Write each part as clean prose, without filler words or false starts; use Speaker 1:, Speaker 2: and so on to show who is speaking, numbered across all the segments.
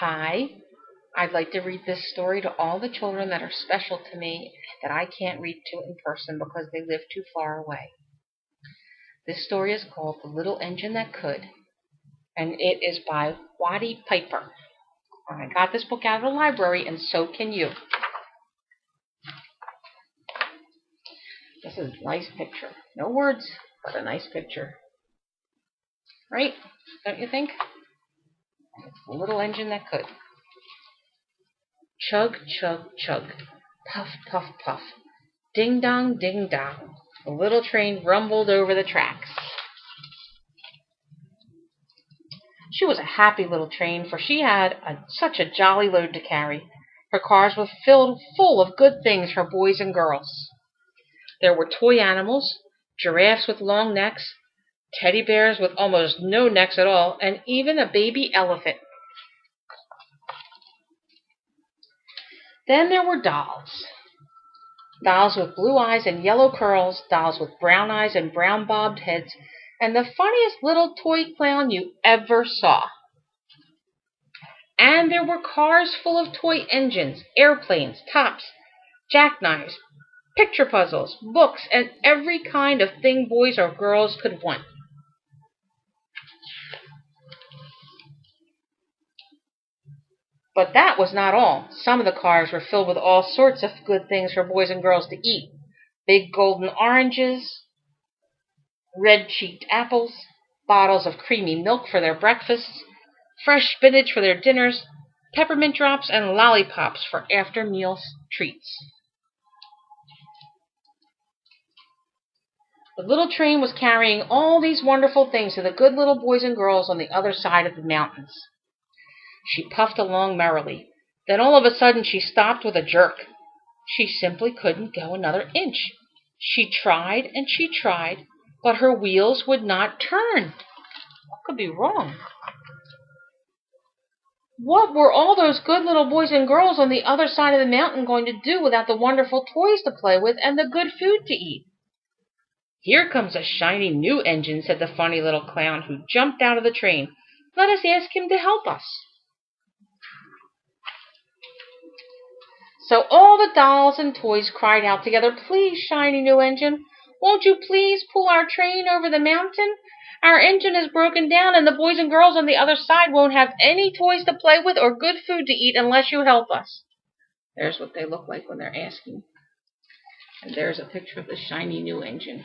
Speaker 1: Hi, I'd like to read this story to all the children that are special to me that I can't read to in person because they live too far away. This story is called The Little Engine That Could, and it is by Watty Piper. I got this book out of the library, and so can you. This is a nice picture. No words, but a nice picture. Right? Don't you think? It's the little engine that could. Chug, chug, chug. Puff, puff, puff. Ding dong, ding dong. The little train rumbled over the tracks. She was a happy little train, for she had such a jolly load to carry. Her cars were filled full of good things for boys and girls. There were toy animals, giraffes with long necks, teddy bears with almost no necks at all, and even a baby elephant. Then there were dolls. Dolls with blue eyes and yellow curls, dolls with brown eyes and brown bobbed heads, and the funniest little toy clown you ever saw. And there were cars full of toy engines, airplanes, tops, jackknives, picture puzzles, books, and every kind of thing boys or girls could want. But that was not all. Some of the cars were filled with all sorts of good things for boys and girls to eat. Big golden oranges, red-cheeked apples, bottles of creamy milk for their breakfasts, fresh spinach for their dinners, peppermint drops, and lollipops for after-meal treats. The little train was carrying all these wonderful things to the good little boys and girls on the other side of the mountains. She puffed along merrily. Then all of a sudden she stopped with a jerk. She simply couldn't go another inch. She tried and she tried, but her wheels would not turn. What could be wrong? What were all those good little boys and girls on the other side of the mountain going to do without the wonderful toys to play with and the good food to eat? "Here comes a shiny new engine," said the funny little clown, who jumped out of the train. "Let us ask him to help us." So all the dolls and toys cried out together, "Please, shiny new engine, won't you please pull our train over the mountain? Our engine is broken down, and the boys and girls on the other side won't have any toys to play with or good food to eat unless you help us." There's what they look like when they're asking. And there's a picture of the shiny new engine.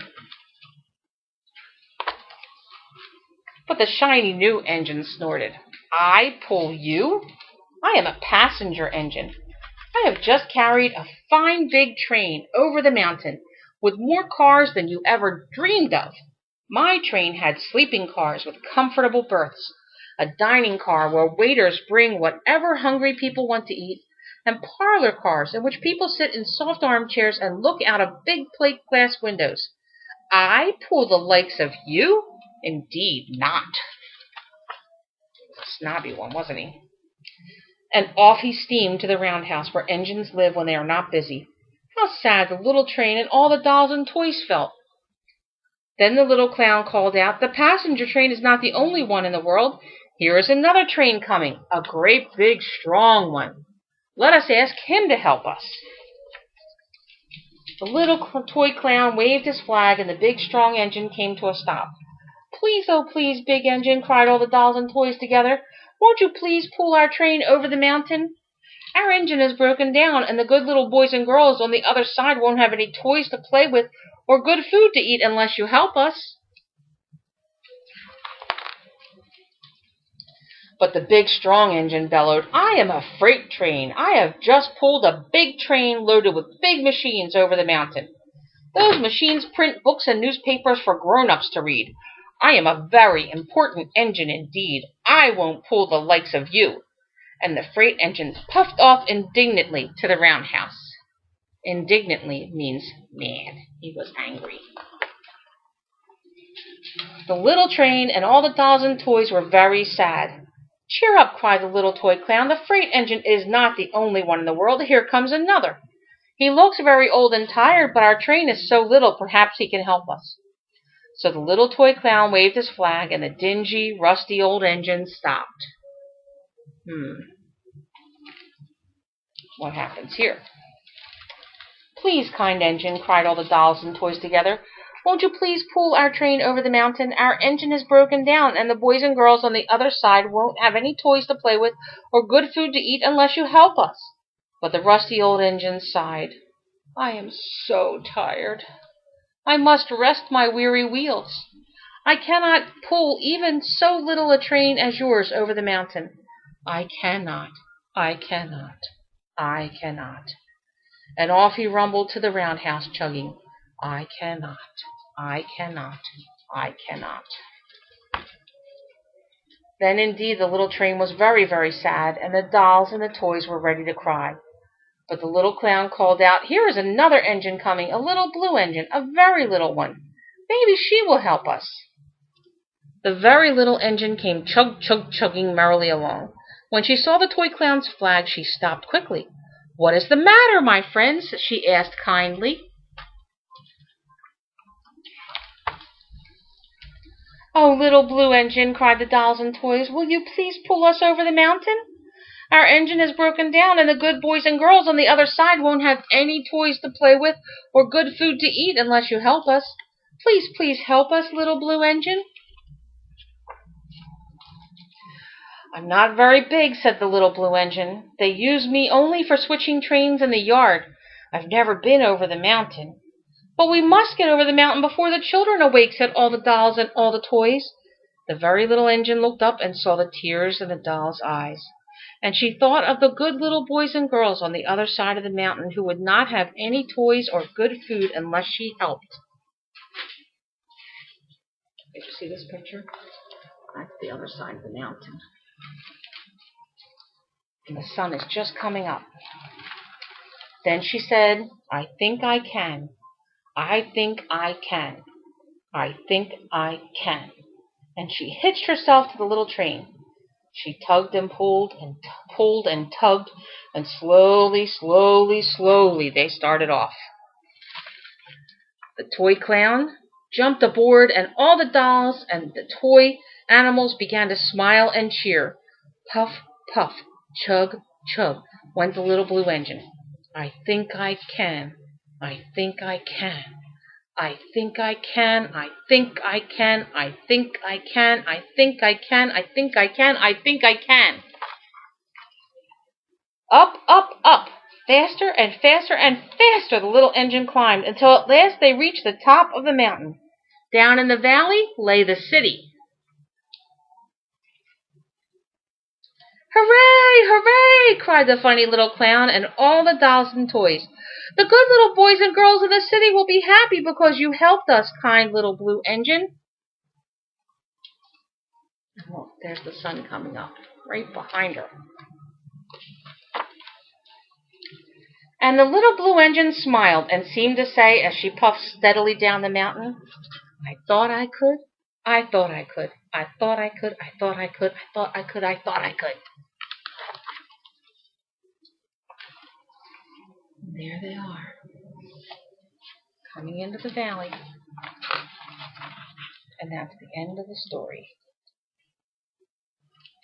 Speaker 1: But the shiny new engine snorted. "I pull you? I am a passenger engine. I have just carried a fine big train over the mountain with more cars than you ever dreamed of. My train had sleeping cars with comfortable berths, a dining car where waiters bring whatever hungry people want to eat, and parlor cars in which people sit in soft armchairs and look out of big plate glass windows. I pull the likes of you? Indeed not." He was a snobby one, wasn't he? And off he steamed to the roundhouse where engines live when they are not busy. How sad the little train and all the dolls and toys felt. Then the little clown called out, "The passenger train is not the only one in the world. Here is another train coming, a great big strong one. Let us ask him to help us." The little toy clown waved his flag, and the big strong engine came to a stop. "Please, oh please, big engine," cried all the dolls and toys together, "won't you please pull our train over the mountain? Our engine is broken down, and the good little boys and girls on the other side won't have any toys to play with or good food to eat unless you help us." But the big strong engine bellowed, "I am a freight train. I have just pulled a big train loaded with big machines over the mountain. Those machines print books and newspapers for grown-ups to read. I am a very important engine indeed. I won't pull the likes of you." And the freight engine puffed off indignantly to the roundhouse. Indignantly means mad. He was angry. The little train and all the dolls and toys were very sad. "Cheer up," cried the little toy clown. "The freight engine is not the only one in the world. Here comes another. He looks very old and tired, but our train is so little, perhaps he can help us." So the little toy clown waved his flag, and the dingy, rusty old engine stopped. what happens here. Please, kind engine, cried all the dolls and toys together. Won't you please pull our train over the mountain? Our engine has broken down, and the boys and girls on the other side won't have any toys to play with or good food to eat unless you help us. But the rusty old engine sighed. I am so tired. I must rest my weary wheels. I cannot pull even so little a train as yours over the mountain. I cannot. I cannot. I cannot. And off he rumbled to the roundhouse, chugging, I cannot. I cannot. I cannot. Then indeed the little train was very, very sad, and the dolls and the toys were ready to cry. But the little clown called out, Here is another engine coming, a little blue engine, a very little one. Maybe she will help us. The very little engine came chug, chug, chugging merrily along. When she saw the toy clown's flag, she stopped quickly. What is the matter, my friends? She asked kindly. Oh, little blue engine, cried the dolls and toys, will you please pull us over the mountain? Our engine has broken down, and the good boys and girls on the other side won't have any toys to play with or good food to eat unless you help us. Please, please help us, little blue engine. I'm not very big, said the little blue engine. They use me only for switching trains in the yard. I've never been over the mountain. But we must get over the mountain before the children awake, said all the dolls and all the toys. The very little engine looked up and saw the tears in the doll's eyes. And she thought of the good little boys and girls on the other side of the mountain who would not have any toys or good food unless she helped. Did you see this picture? That's the other side of the mountain. And the sun is just coming up. Then she said, I think I can. I think I can. I think I can. And she hitched herself to the little train. She tugged and pulled and pulled and tugged, and slowly, slowly, slowly they started off. The toy clown jumped aboard, and all the dolls and the toy animals began to smile and cheer. Puff, puff, chug, chug, went the little blue engine. I think I can. I think I can. I think I can. I think I can. I think I can. I think I can. I think I can. I think I can. Up, up, up. Faster and faster and faster the little engine climbed until at last they reached the top of the mountain. Down in the valley lay the city. Hooray! Hooray! Cried the funny little clown and all the dolls and toys. The good little boys and girls in the city will be happy because you helped us, kind little blue engine. Oh, there's the sun coming up right behind her. And the little blue engine smiled and seemed to say as she puffed steadily down the mountain, I thought I could. I thought I could. I thought I could. I thought I could. I thought I could. I thought I could. There they are, coming into the valley. And that's the end of the story.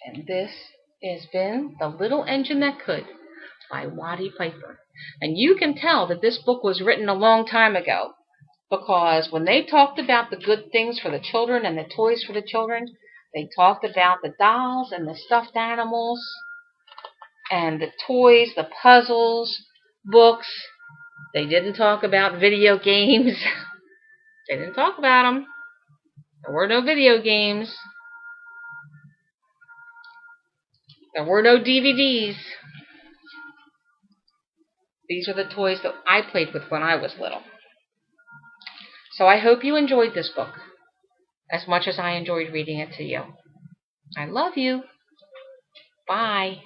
Speaker 1: And this has been The Little Engine That Could by Watty Piper. And you can tell that this book was written a long time ago, because when they talked about the good things for the children and the toys for the children, they talked about the dolls and the stuffed animals and the toys, the puzzles, books. They didn't talk about video games. They didn't talk about them. There were no video games. There were no DVDs. These are the toys that I played with when I was little. So I hope you enjoyed this book as much as I enjoyed reading it to you. I love you. Bye.